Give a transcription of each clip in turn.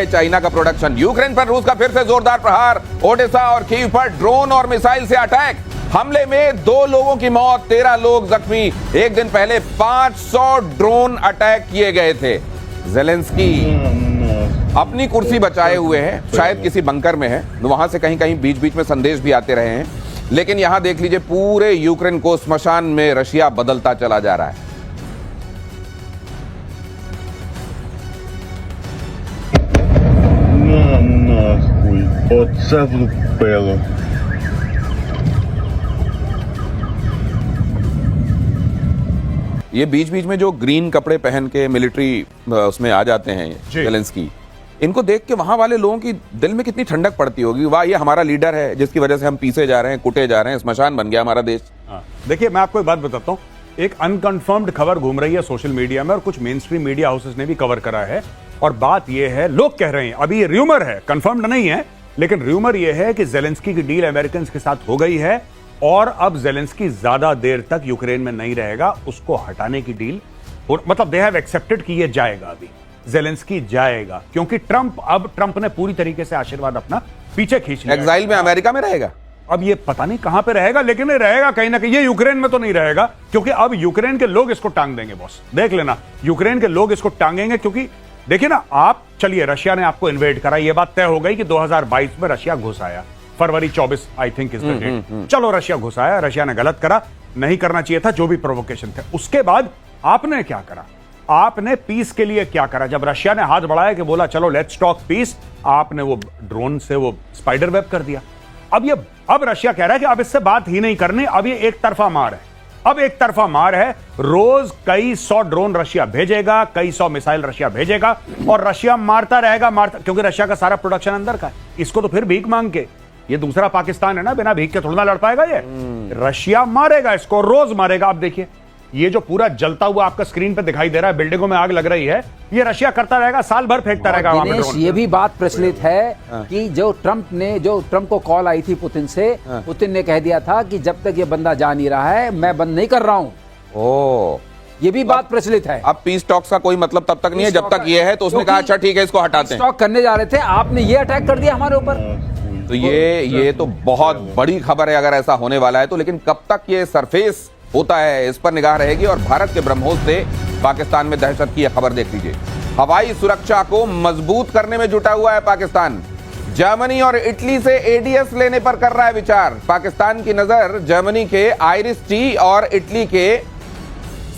China का production. Ukraine पर रूस का फिर से जोरदार प्रहार। ओडेसा और कीव पर ड्रोन और मिसाइल से अटैक। हमले में 2 लोगों की मौत, 13 लोग जख्मी। एक दिन पहले 500 ड्रोन अटैक किए गए थे। ज़ेलेंस्की अपनी कुर्सी बचाए हुए हैं, शायद किसी बंकर में है, वहां से कहीं कहीं बीच बीच में संदेश भी आते रहे हैं। लेकिन यहां देख लीजिए, पूरे यूक्रेन को स्मशान में रशिया बदलता चला जा रहा है। Оце влупило. ये बीच बीच में जो ग्रीन कपड़े पहन के मिलिट्री उसमें आ जाते हैं ज़ेलेंस्की, इनको देख के वहां वाले लोगों की दिल में कितनी ठंडक पड़ती होगी। वाह, ये हमारा लीडर है जिसकी वजह से हम पीसे जा रहे हैं, कुटे जा रहे हैं, स्मशान बन गया हमारा देश। देखिए, मैं आपको एक बात बताता हूं। एक अनकंफर्म्ड खबर घूम रही है सोशल मीडिया में और कुछ मेन स्ट्रीम मीडिया हाउसेस ने भी कवर करा है। और बात यह है, लोग कह रहे हैं, अभी ये र्यूमर है, कंफर्म्ड नहीं है, लेकिन र्यूमर यह है कि ज़ेलेंस्की की डील अमेरिकन के साथ हो गई है और अब ज़ेलेंस्की ज्यादा देर तक यूक्रेन में नहीं रहेगा। उसको हटाने की डील, मतलब दे हैव एक्सेप्टेड कि ये जाएगा, अभी ज़ेलेंस्की जाएगा, क्योंकि ट्रंप ने पूरी तरीके से आशीर्वाद अपना पीछे खींच लिया। एग्जाइल में अमेरिका में रहेगा। अब ये पता नहीं कहां पे रहेगा, लेकिन ये रहेगा कहीं ना कहीं। ये यूक्रेन में तो नहीं रहेगा, क्योंकि अब यूक्रेन के लोग इसको टांग देंगे। बॉस देख लेना, यूक्रेन के लोग इसको टांगेंगे। क्योंकि देखिए ना आप, चलिए रशिया ने आपको इन्वेड करा, ये बात तय हो गई कि 2022 में रशिया घुस आया, फरवरी 24 I think is the date. चलो रशिया घुस आया, रशिया ने गलत करा, नहीं करना चाहिए था, जो भी प्रोवोकेशन थे। उसके बाद आपने क्या करा? आपने पीस के लिए क्या करा? जब रशिया ने हाथ बढ़ाया कि बोला चलो लेट्स टॉक पीस, आपने वो ड्रोन से वो स्पाइडर वेब कर दिया। अब रशिया कह रहा है कि अब इससे बात ही नहीं करनी, अब ये एक तरफा मार है। अब एक तरफा मार है, रोज कई 100 ड्रोन रशिया भेजेगा, कई 100 मिसाइल रशिया भेजेगा और रशिया मारता रहेगा, क्योंकि रशिया का सारा प्रोडक्शन अंदर का है। इसको तो फिर भीख मांग के, ये दूसरा पाकिस्तान है ना, बिना भीख के थोड़ा ना लड़ पाएगा ये। रशिया मारेगा इसको, रोज मारेगा। अब देखिए, ये जो पूरा जलता हुआ आपका स्क्रीन पे दिखाई दे रहा है, बिल्डिंगों में आग लग रही है, ये रशिया करता रहेगा, साल भर फेंकता रहेगा वहां पे ड्रोन। ये भी बात प्रचलित है कि जो ट्रंप को कॉल आई थी पुतिन से, पुतिन ने कह दिया था कि जब तक ये बंदा जा नहीं रहा है मैं बंद नहीं कर रहा हूं। ये भी बात प्रचलित है। अब पीस टॉक्स का कोई मतलब तब तक नहीं है जब तक ये है, तो उसने कहा अच्छा ठीक है इसको हटाते हैं। टॉक करने जा रहे थे, आपने ये अटैक कर दिया हमारे ऊपर। तो ये तो बहुत बड़ी खबर है अगर ऐसा होने वाला है तो। लेकिन कब तक ये सरफेस होता है, इस पर निगाह रहेगी। और भारत के ब्रह्मोस से पाकिस्तान में दहशत की खबर देख लीजिए। हवाई सुरक्षा को मजबूत करने में जुटा हुआ है पाकिस्तान। जर्मनी और इटली से एडीएस लेने पर कर रहा है विचार। पाकिस्तान की नजर जर्मनी के IRIS-T और इटली के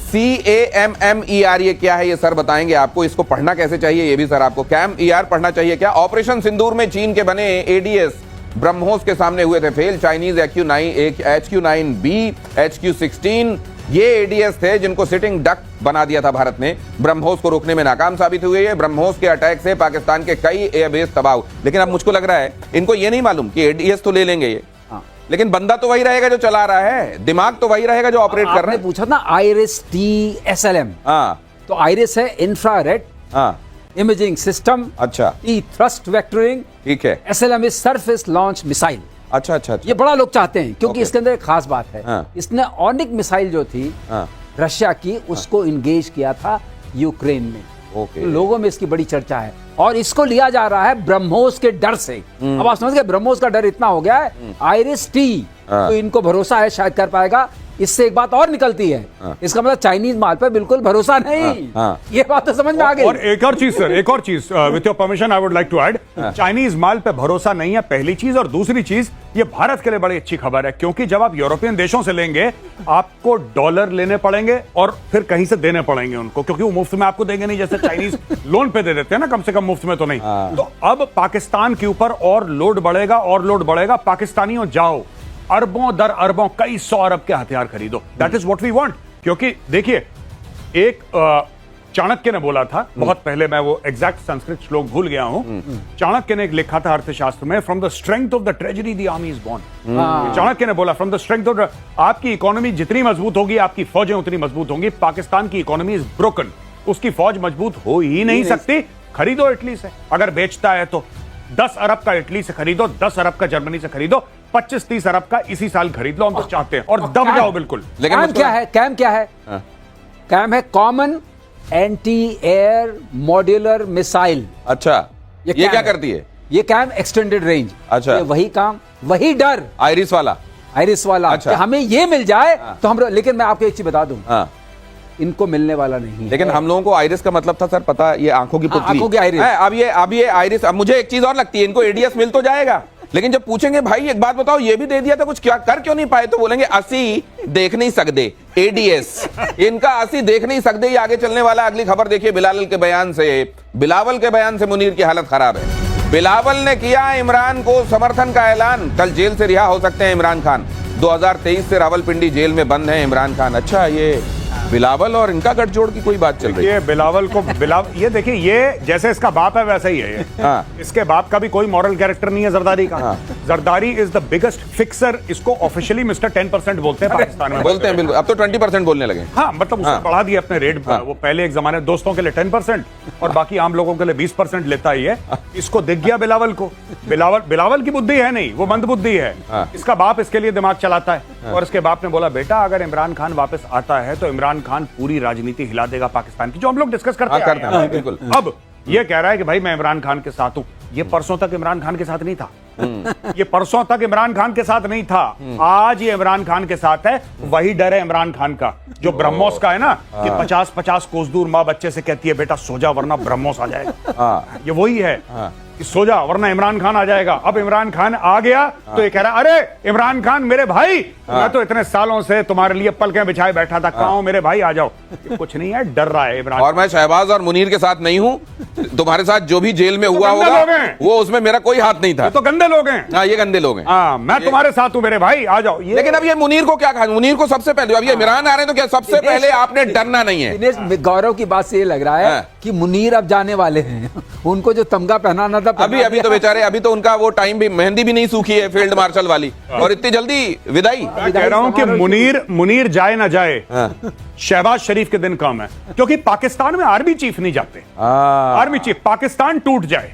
CAMMER, ये क्या है ये सर बताएंगे आपको। इसको पढ़ना कैसे चाहिए ये भी सर आपको CAMMER पढ़ना चाहिए क्या। ऑपरेशन सिंदूर में चीन के बने एडीएस ब्रह्मोस के सामने हुए थे फेल। चाइनीज HQ-9B, HQ-16 ये एडीएस थे जिनको सिटिंग डक बना दिया था भारत ने। ब्रह्मोस को रोकने में नाकाम साबित हुए। ये ब्रह्मोस के अटैक से पाकिस्तान के कई एयरबेस तबाह। लेकिन अब मुझको लग रहा है इनको ये नहीं मालूम कि एडीएस तो ले लेंगे ये, लेकिन बंदा तो वही रहेगा जो चला रहा है, दिमाग तो वही रहेगा जो ऑपरेट कर रहा है। पूछा ना IRIS-T SLM, तो आइरिस है इंफ्रारेड इमेजिंग सिस्टम। अच्छा, T थ्रस्ट वेक्टरिंग, ठीक है। SLM is surface launch missile. अच्छा। ये बड़ा लोग चाहते हैं क्योंकि इसके अंदर एक खास बात है। इसने ऑनिक मिसाइल जो थी रशिया की, उसको इंगेज किया था यूक्रेन में। तो लोगों में इसकी बड़ी चर्चा है और इसको लिया जा रहा है ब्रह्मोस के डर से। अब आप समझ गए, ब्रह्मोस का डर इतना हो गया है, IRIS-T तो इनको भरोसा है शायद कर पाएगा। इससे एक बात और निकलती है, इसका मतलब चाइनीज माल पर बिल्कुल भरोसा नहीं। ये बात तो समझ में आ गई। और एक और चीज sir, with your permission I would like to add, Chinese माल पे भरोसा नहीं है, पहली चीज। और दूसरी चीज, ये भारत के लिए बड़ी अच्छी खबर है, क्योंकि जब आप यूरोपियन देशों से लेंगे आपको डॉलर लेने पड़ेंगे और फिर कहीं से देने पड़ेंगे उनको, क्योंकि वो मुफ्त में आपको देंगे नहीं, जैसे चाइनीज लोन पे दे देते हैं ना, कम से कम मुफ्त में तो नहीं। तो अब पाकिस्तान के ऊपर और लोड बढ़ेगा। पाकिस्तानियों जाओ, अरबों दर अरबों, कई 100 अरब के हथियार खरीदो। That is what we want. क्योंकि देखिए, एक चाणक्य ने बोला था बहुत पहले, मैं वो एग्जैक्ट संस्कृत श्लोक भूल गया हूं। चाणक्य ने एक लिखा था अर्थशास्त्र में, from the strength of the tragedy the army is born. Chanakya ने बोला फ्रॉम द स्ट्रेंथ ऑफ, आपकी इकोनॉमी जितनी मजबूत होगी आपकी फौजें उतनी मजबूत होंगी। पाकिस्तान की इकोनॉमी इज ब्रोकन, उसकी फौज मजबूत हो ही नहीं सकती। खरीदो इटली से, अगर बेचता है तो 10 अरब का इटली से खरीदो, 10 अरब का जर्मनी से खरीदो, 25-30 अरब का इसी साल खरीद लो, हम तो चाहते हैं, और दब जाओ बिल्कुल। लेकिन कैम क्या है? कैम है common anti air modular missile. अच्छा, ये कैम क्या है। करती है? ये कैम एक्सटेंडेड रेंज। अच्छा। ये वही काम, वही डर, आइरिस वाला। आइरिस वाला। अच्छा। कि हमें ये मिल जाए तो हम, लेकिन मैं आपको एक चीज बता दूं, हाँ। इनको मिलने वाला नहीं लेकिन है। हम लोगों को आइरिस का मतलब था सर, पता, ये आंखों की पुतली। आंखों की आइरिस। है, अब ये आइरिस। अब मुझे एक चीज और लगती है, इनको एडीएस मिल तो जाएगा, लेकिन जब पूछेंगे भाई एक बात बताओ, ये भी दे दिया था, कुछ क्या कर क्यों नहीं पाए, तो बोलेंगे असी देख नहीं सकते, एडीएस इनका असी देख नहीं सकते। ये आगे चलने वाला। अगली खबर देखिए बिलावल के बयान से मुनीर की हालत खराब है। बिलावल ने किया इमरान को समर्थन का ऐलान, कल जेल से रिहा हो सकते हैं इमरान खान। 2023 से रावलपिंडी जेल में बंद है इमरान खान। अच्छा, ये बिलावल और इनका गठजोड़ की कोई बात चल रही है? ये बिलावल को ये देखिए, ये जैसे इसका बाप है वैसा ही है ये। हाँ। इसके बाप का भी कोई मॉरल कैरेक्टर नहीं है जरदारी का। हाँ। Zardari is the biggest fixer. इसको ऑफिशियली मिस्टर 10% बोलते हैं पाकिस्तान में। बोलते हैं बिल्कुल, अब तो 20% बोलने लगे। हाँ, मतलब उसने बढ़ा दिया अपने रेट पर। वो पहले एक जमाने दोस्तों के लिए 10% और बाकी आम लोगों के लिए 20% लेता ही है। इसको दिख गया बिलावल को। बिलावल की बुद्धि है नहीं, वो मंद बुद्धि है। इसका बाप इसके लिए दिमाग चलाता है और इसके बाप ने बोला बेटा अगर इमरान खान वापस आता है तो इमरान खान पूरी राजनीति हिला देगा पाकिस्तान की, जो हम लोग डिस्कस करते हैं। बिल्कुल। अब ये कह रहा है कि भाई मैं इमरान खान के साथ हूं। ये परसों तक इमरान खान के साथ नहीं था। ये परसों तक इमरान खान के साथ नहीं था। आज ये इमरान खान के साथ है। वही डर है इमरान खान का जो ब्रह्मोस का है ना, कि 50-50 कोस दूर माँ बच्चे से कहती है बेटा सो जा वरना ब्रह्मोस आ जाएगा। ये वही है कि सो जा वरना इमरान खान आ जाएगा। अब इमरान खान आ गया तो ये कह रहा है अरे इमरान खान मेरे भाई, मैं तो इतने सालों से तुम्हारे लिए पलकें बिछाए बैठा था, कहाँ हो मेरे भाई, आ जाओ। कुछ नहीं है, डर रहा है इमरान। और मैं शहबाज और मुनीर के साथ नहीं हूं। तुम्हारे साथ जो भी जेल में हुआ गंदे होगा लोग हैं। वो उसमें मेरा कोई हाथ नहीं था। ये तो गंदे लोग हैं। हाँ, ये गंदे लोग हैं। हाँ, मैं तुम्हारे साथ हूँ मेरे भाई, आ जाओ। लेकिन अब ये मुनीर को क्या कहा? मुनीर को सबसे पहले, अब ये इमरान आ रहे हैं तो क्या सबसे पहले आपने डरना नहीं है? दिनेश, गौरव की बात से ये लग रहा है कि मुनीर अब जाने वाले हैं। उनको जो तमगा पहनाना था अभी तो बेचारे, अभी तो उनका वो टाइम भी, मेहंदी भी नहीं सूखी है फील्ड मार्शल वाली, और इतनी जल्दी विदाई। मैं कह रहा हूं कि मुनीर जाए ना जाए, शहबाज शरीफ के दिन कम है, क्योंकि पाकिस्तान में आर्मी चीफ नहीं जाते। आर्मी चीफ, पाकिस्तान टूट जाए,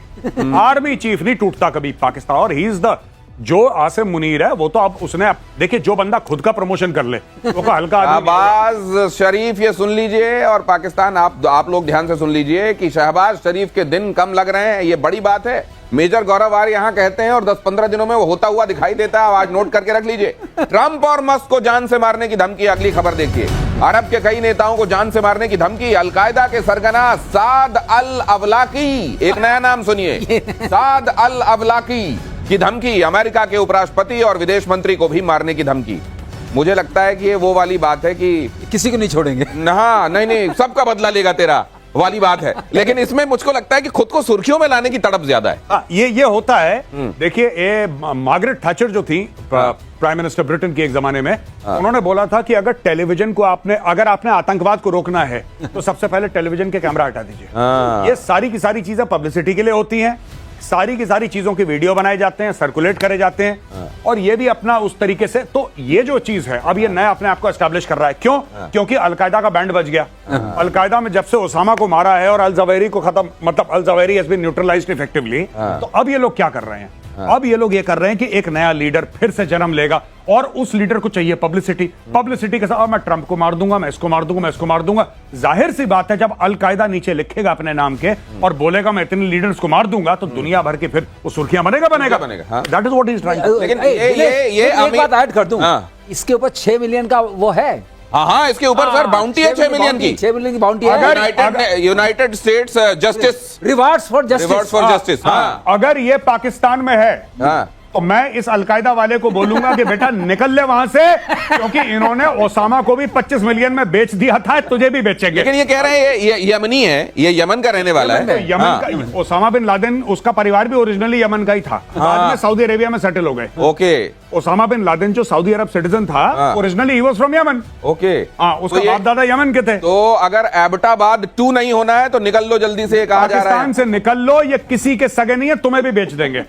आर्मी चीफ नहीं टूटता कभी पाकिस्तान। और ही इज द, जो आसिम मुनीर है वो तो अब उसने, देखिए जो बंदा खुद का प्रमोशन कर ले वो का हल्का शहबाज शरीफ, ये सुन लीजिए, और पाकिस्तान आप लोग ध्यान से सुन लीजिए कि शहबाज शरीफ के दिन कम लग रहे हैं, ये बड़ी बात है। मेजर गौरव आर यहाँ कहते हैं और 10-15 दिनों में वो होता हुआ दिखाई देता है। आज नोट करके रख लीजिए। ट्रंप और मस्क को जान से मारने की धमकी। अगली खबर देखिए, अरब के कई नेताओं को जान से मारने की धमकी। अलकायदा के सरगना साद अल अवलाकी, एक नया नाम सुनिए, साद अल अवलाकी की धमकी। अमेरिका के उपराष्ट्रपति और विदेश मंत्री को भी मारने की धमकी। मुझे लगता है कि ये वो वाली बात है कि किसी को नहीं छोड़ेंगे। हाँ, नहीं, सबका बदला लेगा तेरा वाली बात है। लेकिन इसमें मुझको लगता है कि खुद को सुर्खियों में लाने की तड़प ज्यादा है। ये होता है। देखिए, ये मार्गरेट थैचर जो थी प्राइम मिनिस्टर ब्रिटेन की एक जमाने में, उन्होंने बोला था कि अगर टेलीविजन को अगर आपने आतंकवाद को रोकना है तो सबसे पहले टेलीविजन के कैमरा हटा दीजिए। ये सारी की सारी चीजें पब्लिसिटी के लिए होती हैं। सारी की सारी चीजों के वीडियो बनाए जाते हैं, सर्कुलेट करे जाते हैं, और ये भी अपना उस तरीके से। तो ये जो चीज है अब ये नया अपने आप को एस्टैब्लिश कर रहा है। क्यों? क्योंकि अलकायदा का बैंड बज गया। अलकायदा में जब से ओसामा को मारा है और अल जवेरी को खत्म, मतलब al Zawahiri has been neutralised effectively, तो अब ये लोग क्या कर रहे हैं? अब ये लोग ये कर रहे हैं कि एक नया लीडर फिर से जन्म लेगा, और उस लीडर को चाहिए पब्लिसिटी। पब्लिसिटी के साथ मैं ट्रंप को मार दूंगा, मैं इसको मार दूंगा, मैं इसको मार दूंगा। जाहिर सी बात है, जब अल कायदा नीचे लिखेगा अपने नाम के और बोलेगा मैं इतने लीडर्स को मार दूंगा, तो दुनिया भर के फिर वो सुर्खियां बनेगा। That is what he is trying. लेकिन ये एक बात ऐड कर दूं, इसके ऊपर 6 मिलियन का वो है। हाँ, इसके ऊपर सर बाउंटी है 6 मिलियन की। 6 मिलियन की बाउंटी है। United states justice rewards for justice. अगर ये पाकिस्तान में है तो मैं इस अलकायदा वाले को बोलूंगा कि बेटा निकल ले वहां से, क्योंकि इन्होंने ओसामा को भी 25 मिलियन में बेच दिया था, तुझे भी बेचेंगे। लेकिन ये कह रहे हैं ये यमनी है, ये यमन का रहने वाला है। यमन का, ओसामा बिन लादेन, उसका परिवार भी ओरिजिनली यमन का ही था, बाद में सऊदी अरेबिया में सेटल हो गए। ओके। ओसामा बिन लादेन जो सऊदी अरब सिटीजन था, originally he was from Yemen. Okay. उसका बाप दादा यमन के थे। तो अगर एबटाबाद 2 नहीं होना है तो निकल लो जल्दी से, कहा जा रहा है। पाकिस्तान से निकल लो, ये किसी के सगे नहीं है, तुम्हें भी बेच देंगे।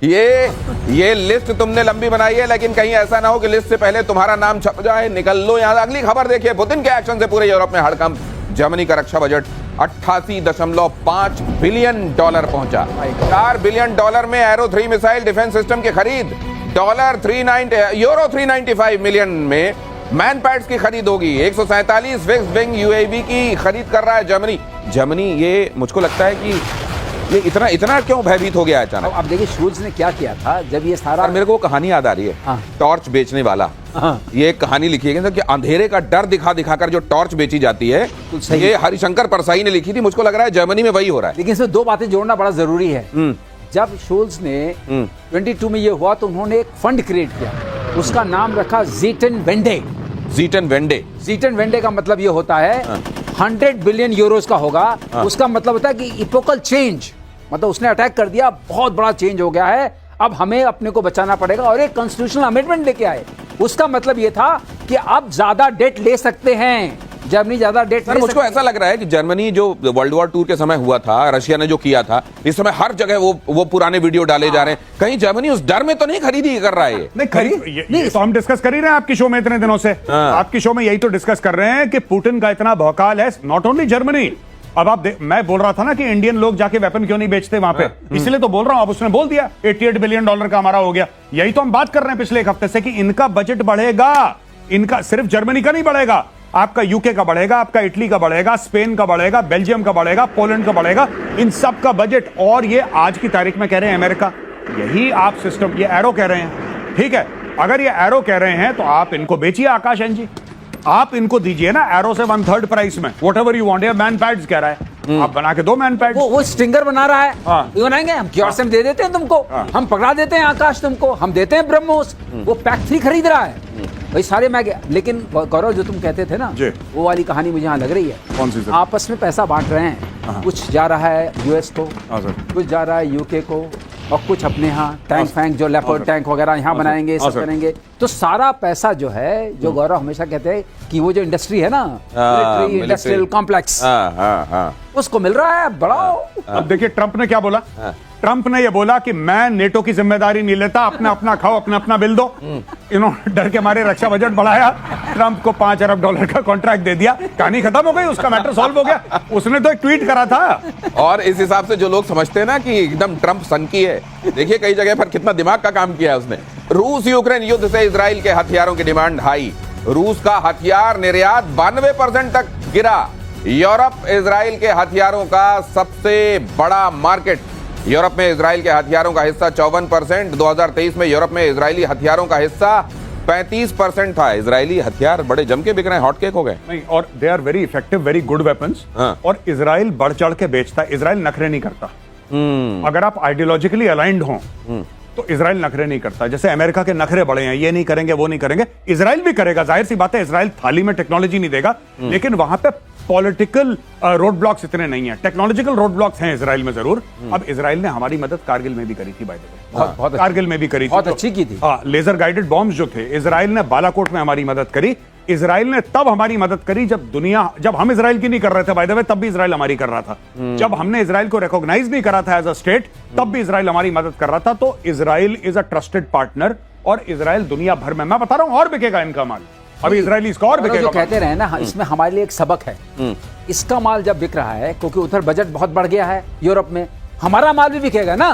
ये लिस्ट तुमने लंबी बनाई है, लेकिन कहीं ऐसा ना हो कि लिस्ट से पहले तुम्हारा नाम छप जाए। निकल लो यहां। अगली खबर देखिए, पुतिन के एक्शन से पूरे यूरोप में हड़कंप। जर्मनी का रक्षा बजट 88.5 बिलियन डॉलर पहुंचा। $4 बिलियन में एरो 3 मिसाइल डिफेंस सिस्टम की खरीद। यूरो 395 मिलियन में मैन पैड्स की खरीद होगी। 147 फिक्स्ड विंग यूएवी की खरीद कर रहा है जर्मनी। ये मुझको लगता है कि ये इतना इतना क्यों भयभीत हो गया है अचानक? अब देखिए शूल्स ने क्या किया था जब ये सारा, और मेरे को वो कहानी याद आ रही है, हाँ। टॉर्च बेचने वाला। हाँ। ये एक कहानी लिखी है कि अंधेरे का डर दिखा दिखाकर जो टॉर्च बेची जाती है, सही। ये हरिशंकर परसाई ने लिखी थी। मुझको लग रहा है जर्मनी में वही हो रहा है। लेकिन इसमें दो बातें जोड़ना बड़ा जरूरी है। जब शूल्स ने 22 में ये हुआ तो उन्होंने एक फंड क्रिएट किया, उसका नाम रखा ज़ीटन वेंडे। ज़ीटन वेंडे, ज़ीटन वेंडे का मतलब ये होता है 100 बिलियन यूरोस का होगा। उसका मतलब होता है कि इपोकल चेंज, मतलब उसने अटैक कर दिया, बहुत बड़ा चेंज हो गया है, अब हमें अपने को बचाना पड़ेगा और एक कॉन्स्टिट्यूशनल अमेंडमेंट लेके आए। उसका मतलब ये था कि अब ज्यादा डेट ले सकते हैं, जर्मनी ज्यादा डेट सर, मुझको ऐसा लग रहा है कि जर्मनी जो वर्ल्ड वॉर 2 के समय हुआ था, रशिया ने जो किया था, इस समय हर जगह वो पुराने वीडियो डाले जा रहे हैं। कहीं जर्मनी उस डर में तो नहीं खरीदी कर रहा है? नहीं खरीद, ये तो हम डिस्कस कर ही रहे हैं आपकी शो में इतने दिनों से। आपकी शो में यही तो डिस्कस कर रहे हैं कि पुतिन का इतना भौकाल है, नॉट ओनली जर्मनी। अब आप मैं बोल रहा था ना कि इंडियन लोग जाके वेपन क्यों नहीं बेचते वहां पे, इसलिए तो बोल रहा हूं। अब उसने बोल दिया $88 बिलियन का हमारा हो गया। यही तो हम बात कर रहे हैं पिछले एक हफ्ते से कि इनका बजट बढ़ेगा। इनका सिर्फ जर्मनी का नहीं बढ़ेगा, आपका यूके का बढ़ेगा, आपका इटली का बढ़ेगा, स्पेन का बढ़ेगा, बेल्जियम का बढ़ेगा, पोलैंड का बढ़ेगा, इन सब का बजट। और ये आज की तारीख में कह रहे हैं अमेरिका, यही आप सिस्टम, ये एरो कह रहे हैं, ठीक है। अगर ये एरो कह रहे हैं तो आप इनको बेचिए आकाश जी, आप इनको दीजिए ना एरो से 1/3 प्राइस में, वॉट एवर यू वांट। ये मैन पैड्स कह रहा है, आप बना के दो मैन पैड्स। वो स्टिंगर बना रहा है, हाँ। ये बनाएंगे हम, क्योर दे देते हैं तुमको, हम पकड़ा देते हैं आकाश तुमको, हम देते हैं ब्रह्मोस। वो पैक 3 खरीद रहा है भाई, सारे मैं। लेकिन गौरव जो तुम कहते थे ना, वो वाली कहानी मुझे यहाँ लग रही है। कौन सी? आपस में पैसा बांट रहे हैं, कुछ जा रहा है यूएस को, कुछ जा रहा है यूके को, और कुछ अपने यहाँ टैंक फैंक जो लेपर्ड टैंक वगैरह यहाँ बनाएंगे, सब करेंगे। तो सारा पैसा जो है, जो गौरव हमेशा कहते हैं कि वो जो इंडस्ट्री है ना, मिलिट्री इंडस्ट्रियल कॉम्प्लेक्स, उसको मिल रहा है बढ़ाओ। अब देखिए ट्रंप ने क्या बोला। ट्रंप ने ये बोला कि मैं नेटो की जिम्मेदारी नहीं लेता, अपना अपना खाओ, अपना अपना बिल दो। इन्होंने डर के मारे रक्षा बजट बढ़ाया, ट्रंप को $5 अरब का कॉन्ट्रैक्ट दे दिया, कहानी खत्म हो गई, उसका मैटर सॉल्व हो गया। उसने तो एक ट्वीट करा था। और इस हिसाब से जो लोग समझते हैं ना कि एकदम ट्रंप सनकी है, देखिए कई जगह पर कितना दिमाग का काम किया है उसने। रूस यूक्रेन युद्ध से इजराइल के हथियारों की डिमांड हाई, रूस का हथियार निर्यात 92% तक गिरा। यूरोप इजराइल के हथियारों का सबसे बड़ा मार्केट। यूरोप में इजराइल के हथियारों का हिस्सा 54%। 2023 में यूरोप में इजरायली हथियारों का हिस्सा 35% था। इजरायली हथियार बड़े जम के बिक रहे हैं, हॉट केक हो गए। नहीं, और they are very effective, very good weapons. और इजराइल बढ़ चढ़ के बेचता है, इजराइल नखरे नहीं करता। अगर आप आइडियोलॉजिकली अलाइंड हो तो इजराइल नखरे नहीं करता। जैसे अमेरिका के नखरे बड़े हैं, ये नहीं करेंगे, वो नहीं करेंगे, इजराइल भी करेगा। जाहिर सी बात है, इजराइल थाली में टेक्नोलॉजी नहीं देगा, लेकिन वहां पे पॉलिटिकल रोड ब्लॉक्स इतने नहीं है, टेक्नोलॉजिकल रोड ब्लॉक्स हैं इजराइल में जरूर। अब इजराइल ने हमारी मदद कारगिल में भी करी थी, बाय द वे, बहुत कारगिल में भी करी थी, बहुत अच्छी की थी। लेजर गाइडेड बॉम्ब्स जो थे, इजराइल ने बालाकोट में हमारी मदद करी। इजराइल ने तब हमारी मदद करी जब हम इजराइल की नहीं कर रहे थे, बाय द वे, तब भी इजराइल हमारी कर रहा था। जब हमने इजराइल को रिकॉग्नाइज नहीं करा था एज अ स्टेट, तब भी इजराइल हमारी मदद कर रहा था। तो Israel is a trusted partner, और इजराइल दुनिया भर में, मैं बता रहा हूं, और बिकेगा इनका माल। अभी इजरायली इसका और बिकेगा। जो कहते रहे ना, इसमें हमारे लिए एक सबक है। इसका माल जब बिक रहा है, क्योंकि उधर बजट बहुत बढ़ गया है यूरोप में, हमारा माल भी बिकेगा ना,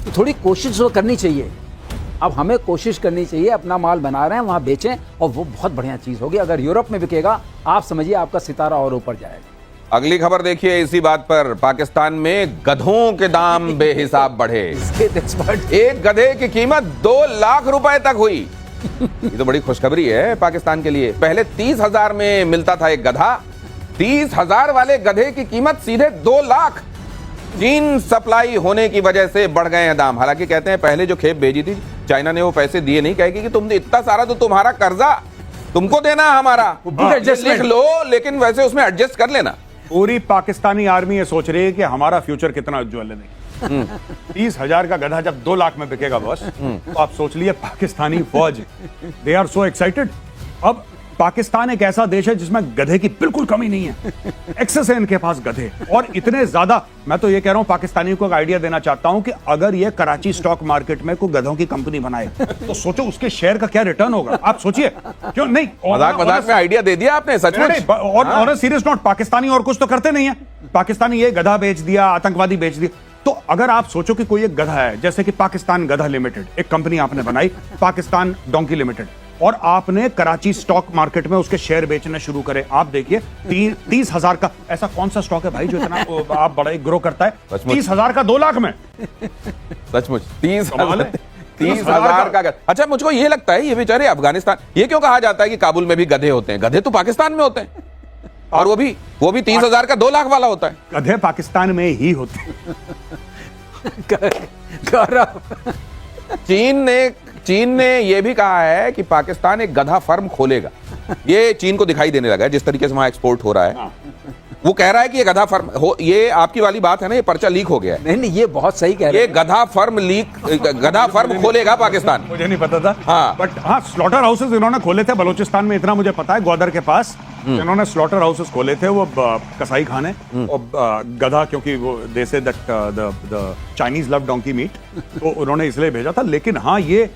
तो थोड़ी कोशिश तो करनी चाहिए। अब हमें कोशिश करनी चाहिए, अपना माल बना रहे हैं वहां बेचें, और वो बहुत बढ़िया चीज होगी। अगर यूरोप में बिकेगा, आप समझिए आपका सितारा और ऊपर जाएगा। अगली खबर देखिए इसी बात पर। पाकिस्तान में गधों के दाम बेहिसाब बढ़े। एक गधे की कीमत 2 लाख रुपए तक हुई। ये तो बड़ी खुशखबरी है पाकिस्तान के लिए। पहले 30,000 में मिलता था एक गधा, 30,000 वाले गधे की कीमत सीधे 2 लाख। चीन सप्लाई होने की वजह से बढ़ गए हैं दाम। हालांकि कहते हैं पहले जो खेप भेजी थी चाइना ने, वो पैसे दिए नहीं, कहेगी कि तुम इतना सारा तो तुम्हारा कर्जा, तुमको देना है हमारा, लिख लो, लेकिन वैसे उसमें एडजस्ट कर लेना। पूरी पाकिस्तानी आर्मी ये सोच रही है कि हमारा फ्यूचर कितना उज्जवल है। 30,000 का गधा जब 2 लाख में बिकेगा बॉस, तो आप सोच लिए पाकिस्तानी फौज, दे आर सो एक्साइटेड। अब पाकिस्तान एक ऐसा देश है जिसमें गधे की बिल्कुल कमी नहीं है, एक्सेस है इनके पास गधे, और इतने ज्यादा। मैं तो ये कह रहा हूं, पाकिस्तानियों को एक आइडिया देना चाहता हूं कि अगर ये कराची स्टॉक मार्केट में कोई गधों की कंपनी बनाए, तो सोचो उसके शेयर का क्या रिटर्न होगा। आप सोचिए, क्यों नहीं? मजाक में आइडिया दे दिया आपने, सचमुच। और सीरियस नोट, पाकिस्तानी और कुछ तो करते नहीं है। पाकिस्तानी ये गधा बेच दिया, आतंकवादी बेच दिया। तो अगर आप सोचो कि कोई एक गधा है, जैसे कि पाकिस्तान गधा लिमिटेड, एक कंपनी आपने बनाई, पाकिस्तान डोंकी लिमिटेड, और आपने कराची स्टॉक मार्केट में उसके शेयर बेचने शुरू करे। आप देखिए 30,000 का ऐसा कौन सा स्टॉक है भाई जो इतना आप बड़ा ग्रो करता है? 30,000 का 2 लाख में। सचमुच 30,000 का। अच्छा, मुझको ये लगता है ये बेचारे अफगानिस्तान, ये क्यों कहा जाता है कि काबुल में भी गधे होते हैं? गधे तो पाकिस्तान में होते हैं, और वो भी 30,000 का 2 लाख वाला होता है। गधे पाकिस्तान में ही होते हैं। चीन ने यह भी कहा है कि पाकिस्तान एक गधा फर्म खोलेगा। ये चीन को दिखाई देने लगा है जिस तरीके से वहां एक्सपोर्ट हो रहा है। वो कह रहा है कि ये गधा फर्म हो, ये आपकी वाली बात है ना, ये पर्चा लीक हो गया है। नहीं, ये बहुत सही कह रहे हैं। ये गधा फर्म खोलेगा पाकिस्तान। मुझे नहीं पता था। हाँ, बट हाँ, स्लॉटर हाउसेस इन्होंने खोले थे बलूचिस्तान में, इतना मुझे पता है। ग्वादर के पास इन्होंने स्लॉटर हाउसेस खोले थे, वो कसाई खाने। और गधा, क्योंकि वो they say that the Chinese love donkey meat, तो उन्होंने इसलिए भेजा था। लेकिन हाँ, ये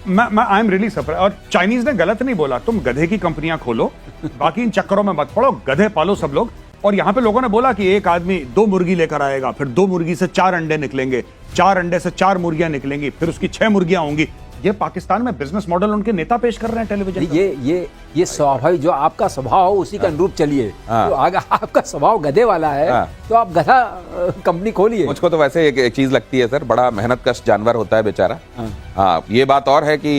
मैं आई एम रियली सरप्राइज। और चाइनीज ने गलत नहीं बोला, तुम गधे की कंपनियां खोलो, बाकी इन चक्करों में मत पड़ो, गधे पालो सब लोग। और यहां पे लोगों ने बोला कि एक आदमी 2 मुर्गी लेकर आएगा, फिर 2 मुर्गी से 4 अंडे निकलेंगे, 4 अंडे से 4 मुर्गियां निकलेंगी, फिर उसकी 6 मुर्गियां होंगी। ये पाकिस्तान में बिजनेस मॉडल उनके नेता पेश कर रहे हैं टेलीविजन पे। ये स्वाभाविक, जो आपका स्वभाव उसी का अनुरूप चलिए। तो अगर आपका स्वभाव गधे वाला है तो आप गधा कंपनी खोलिए। मुझको तो वैसे एक चीज लगती है सर, बड़ा मेहनत कश जानवर होता है बेचारा। हाँ, ये बात और है कि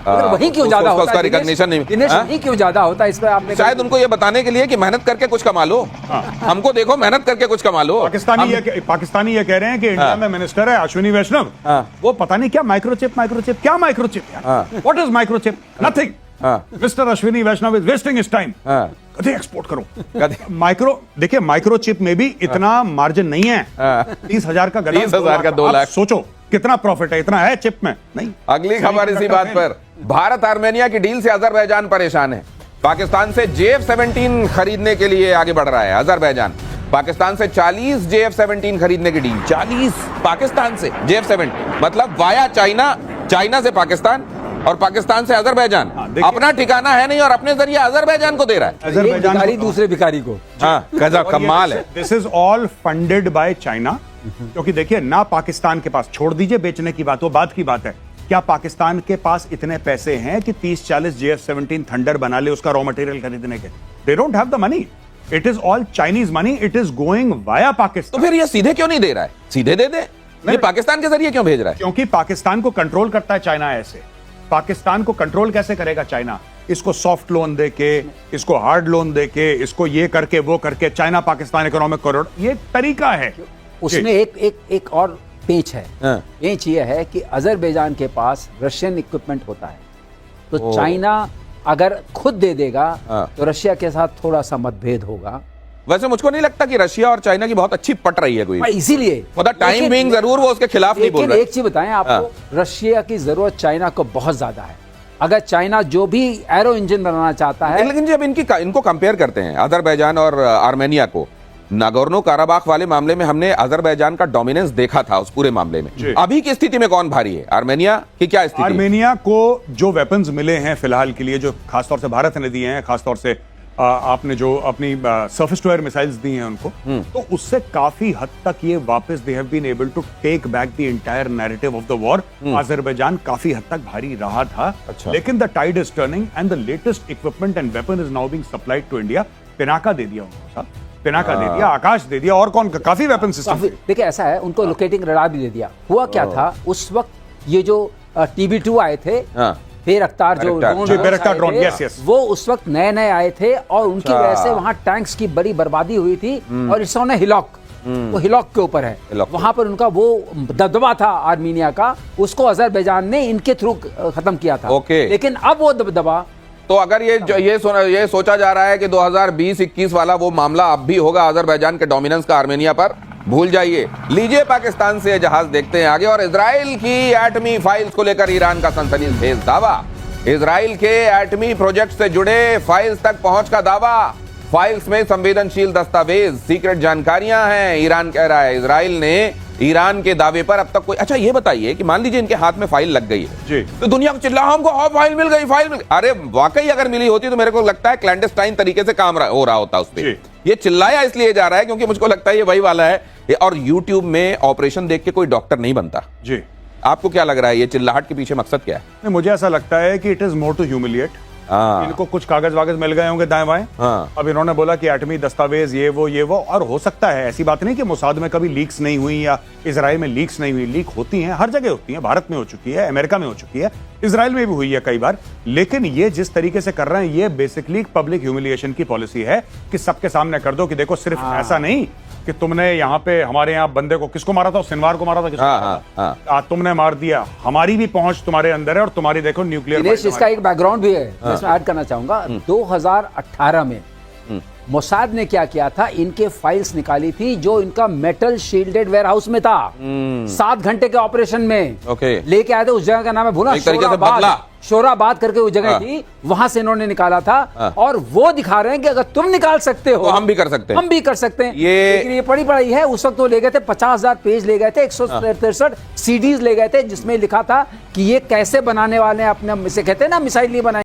वही क्यों ज्यादा होता है, उसका रिकॉग्निशन नहीं, वही क्यों ज्यादा होता है, इस पर आपने शायद उनको ये बताने के लिए कि मेहनत करके कुछ कमा लो। हमको देखो, मेहनत करके कुछ कमा लो। पाकिस्तानी ये कह रहे हैं कि इंडिया में मिनिस्टर है अश्विनी वैष्णव, वो पता नहीं क्या माइक्रोचिप क्या माइक्रोचिप यार, what is microchip? Nothing. Mister Ashwini Vaishnaw is wasting his time. गधे एक्सपोर्ट करो। देखिए, माइक्रोचिप में भी इतना मार्जिन नहीं है। 30,000 का गधा, 30,000 का 2 लाख। सोचो कितना प्रॉफिट है, इतना है चिप में नहीं। अगली खबर इसी बात पर, भारत आर्मेनिया की डील से अजरबैजान परेशान है। पाकिस्तान से JF-17 खरीदने के लिए आगे बढ़ रहा है अजरबैजान। पाकिस्तान से 40 JF-17 खरीदने की डील। 40 पाकिस्तान से JF-17, मतलब वाया चाइना से पाकिस्तान और पाकिस्तान से अजरबैजान। अपना ठिकाना है नहीं और अपने जरिए अजरबैजान को दे रहा है। भिखारी दूसरे भिखारी को। हाँ, गजब कमाल है। This is all funded by China. क्योंकि देखिए ना, पाकिस्तान के पास, छोड़ दीजिए बेचने की बात, वो बात की बात है, क्या पाकिस्तान के पास इतने पैसे हैं कि 30-40 JF-17 थंडर बना ले उसका रॉ मटेरियल खरीदने के? They don't have the money. It is all Chinese money, it is going via Pakistan. तो फिर ये सीधे क्यों नहीं दे रहा है? सीधे दे दे, ये पाकिस्तान के जरिए क्यों भेज रहा है? क्योंकि पाकिस्तान को कंट्रोल करता है चाइना। ऐसे पाकिस्तान को कंट्रोल कैसे करेगा चाइना? इसको सॉफ्ट लोन देके, इसको हार्ड लोन देके, इसको ये करके वो करके चाइना पाकिस्तान इकोनॉमिक कॉरिडोर, ये तरीका है। उसमें एक और पेंच है। पेंच ये है कि अजरबैजान के पास रशियन इक्विपमेंट होता है, तो चाइना अगर खुद दे देगा तो रशिया के साथ थोड़ा सा मतभेद होगा। वैसे मुझको नहीं लगता कि रशिया और चाइना की बहुत अच्छी पट रही है कोई, इसीलिए टाइम बीइंग जरूर वो उसके खिलाफ नहीं बोल रहा। एक चीज बताएं आपको, रशिया की जरूरत चाइना को बहुत ज्यादा है। अगर चाइना जो भी एरो इंजन बनाना चाहता है, लेकिन जब इनको कंपेयर करते हैं अजरबैजान और आर्मेनिया को, नागोर्नो काराबाख वाले मामले में हमने अजरबैजान का डोमिनेंस देखा था उस पूरे मामले में। अभी की स्थिति में कौन भारी है? आर्मेनिया की क्या स्थिति? आर्मेनिया को जो वेपन्स मिले हैं फिलहाल के लिए, जो खासतौर से भारत ने दिए हैं, खासतौर से आपने जो अपनी सरफेस टू एयर मिसाइल्स दी हैं उनको, तो उससे काफी हद तक ये वापस they have been able to take back the entire narrative of the war. Azerbaijan काफी हद तक भारी रहा था। अच्छा। लेकिन the tide is turning and the latest equipment and weapon is now being supplied to India. Pinaka दे दिया उनको साहब, पिनाका दे दिया, आकाश दे दिया, और कौन, काफी वेपन सिस्टम। देखिए ऐसा है, उनको लोकेटिंग रडार भी दे दिया। हुआ क्या था उस वक्त, ये जो TB2 आए थे, बेरख्तार जो ड्रोन, यस, वो उस वक्त नए आए थे और उनकी वजह से वहां टैंक्स की बड़ी बर्बादी हुई थी। और इस समय हिलॉक, वो हिलॉक के ऊपर है, वहां पर उनका वो दबदबा था आर्मीनिया का, उसको अजरबैजान ने इनके थ्रू खत्म किया था। लेकिन अब वो दबदबा, तो अगर ये सोचा जा रहा है कि 2020-21 वाला वो मामला अब भी होगा अजरबैजान के डोमिनेंस का आर्मेनिया पर, भूल जाइए। लीजिए पाकिस्तान से जहाज देखते हैं आगे। और इजराइल की एटमी फाइल्स को लेकर ईरान का सनसनीखेज दावा। इजराइल के एटमी प्रोजेक्ट से जुड़े फाइल्स तक पहुंच का दावा। फाइल्स में संवेदनशील दस्तावेज, सीक्रेट जानकारियां हैं, ईरान कह रहा है। इजराइल ने ईरान के दावे पर अब तक कोई, अच्छा ये बताइए कि मान लीजिए इनके हाथ में फाइल लग गई है जी, तो दुनिया को चिल्ला हमको फाइल मिल गई, फाइल मिल गई। अरे वाकई अगर मिली होती तो मेरे को लगता है क्लैंडस्टाइन तरीके से काम हो रहा होता उस पर। ये चिल्लाया इसलिए जा रहा है क्योंकि मुझको लगता है ये वही वाला है। और यूट्यूब में ऑपरेशन देख के कोई डॉक्टर नहीं बनता जी। आपको क्या लग रहा है ये चिल्लाहट के पीछे मकसद क्या है? नहीं, मुझे ऐसा लगता है कि it is more to humiliate. इनको कुछ कागज वागज मिल गए होंगे दाएं बाएं। अब इन्होंने बोला कि एटमी दस्तावेज ये वो, और हो सकता है ऐसी बात नहीं कि मोसाद में कभी लीक्स नहीं हुई या इजराइल में लीक्स नहीं हुई। लीक होती हैं, हर जगह होती हैं, भारत में हो चुकी है, अमेरिका में हो चुकी है, इजराइल में भी हुई है कई बार। लेकिन ये जिस तरीके से कर रहे हैं, ये बेसिकली पब्लिक ह्यूमिलिएशन की पॉलिसी है कि सबके सामने कर दो कि देखो सिर्फ ऐसा नहीं कि तुमने यहाँ पे हमारे यहाँ बंदे को किसको मारा था, सिनवार को मारा था, किसको मारा था? तुमने मार दिया, हमारी भी पहुंच तुम्हारे अंदर है और तुम्हारी देखो न्यूक्लियर। इसका एक बैकग्राउंड भी है, मैं इसमें ऐड करना चाहूंगा। 2018 में मोसाद ने क्या किया था, इनके फाइल्स निकाली थी जो इनका मेटल शील्डेड वेयरहाउस में था। 7 घंटे के ऑपरेशन में लेके आए थे। उस जगह का नाम है भूला, शोराबाद करके वो जगह थी, वहां से इन्होंने निकाला था। और वो दिखा रहे हैं कि अगर तुम निकाल सकते हो तो हम भी कर सकते हैं, हम भी कर सकते हैं। ये पड़ी पढ़ाई है। उस वक्त वो ले गए थे 50,000 पेज ले गए थे, 163 सीडीज ले गए थे, जिसमें लिखा था कि ये कैसे बनाने वाले हैं अपने, से कहते हैं ना मिसाइल नहीं बनाए।